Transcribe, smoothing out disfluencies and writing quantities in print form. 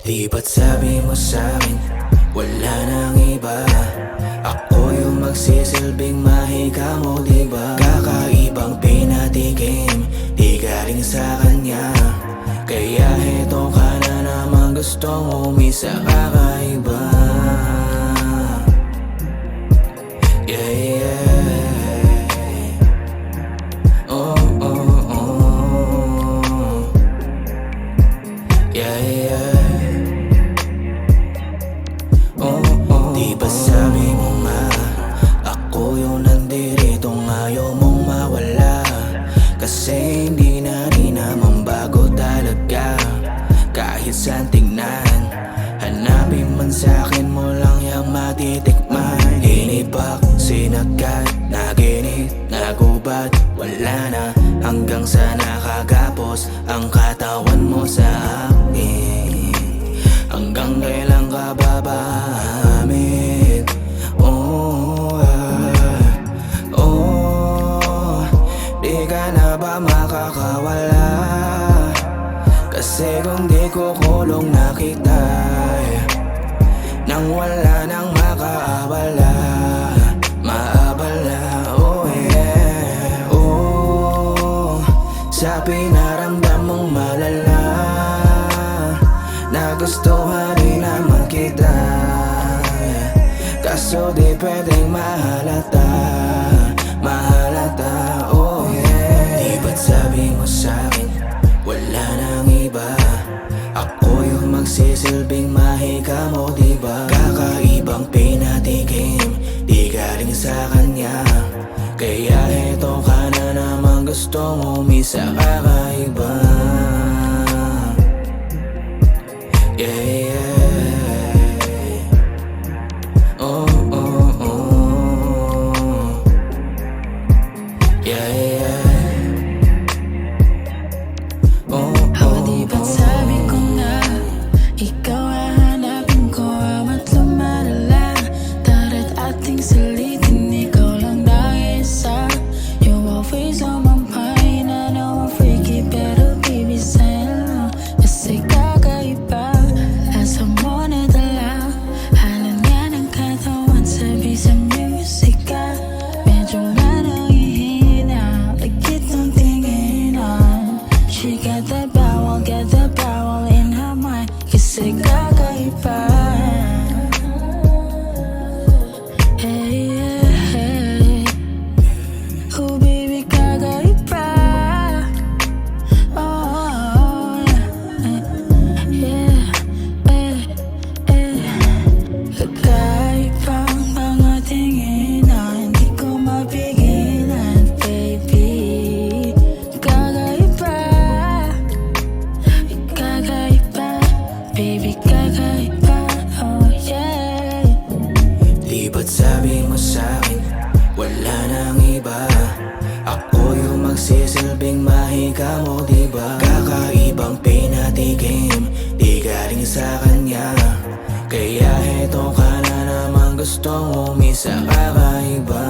Di ba't sabi mo sa'kin, wala nang iba? Ako yung magsisilbing mahika mo, diba? Kakaibang pinatikim, di galing sa kanya. Kaya heto ka na naman gustong umisa, kakaiba. Yeah, yeah. Oh, oh, oh. Yeah, yeah. Di ba sabi mo nga, ako yung nandiritong ayaw mong mawala. Kasi hindi na rin naman bago talaga. Kahit saan tingnan, hanapin man sa'kin mo lang yung matitikman. Hinibak, sinagat, naginit, nagubat, wala na. Hanggang sa nakagapos ang katawan mo sa akin. Hanggang kailan ka babaamin? Di ka na ba makakawala? Kasi kung di ko kulong na kita, nang wala nang makaabala, maabala, oh yeah. Oh, sa pinaramdam mong malala, nagustuhan rin naman kita. Kaso di pwedeng mahalata, mahalata, oh yeah. Di ba't sabi mo sa'kin, wala nang iba? Ako yung magsisilbing mahika mo, diba? Kakaibang pinatikim, di galing sa kanya. Kaya heto ka na naman gustong umisa, kakaiba. Yeah, yeah. Oh, oh, oh. Yeah, yeah. Oh, oh, di ba't sabi ko nga, ikaw hahanapin ko, amat lumalala. Tara't ating salitin, ikaw lang nag-isa. You always on my mind, I know I'm freaky, pero baby sa'yo lang. Kasi kakaiba, lasa mo nadala. Halang nga ng katawan, sabi sa musika. Medyo nga nangihina, lagit ng tinginan. She got the power in her mind. Kasi kakaiba. Hey, yeah, hey. Oh baby, kakaiba. Oh, yeah, kakaibang mga tinginan, di ko mapigilan, baby. Kakaiba, kakaiba, baby, kakaiba, oh yeah. di ba't sabi mo sa'kin, wala nang iba? Ako yung magsisilbing mahika mo, diba? Kakaibang pinatikim, di galing sa kanya. Kaya heto ka na naman gustong umisa, kakaiba.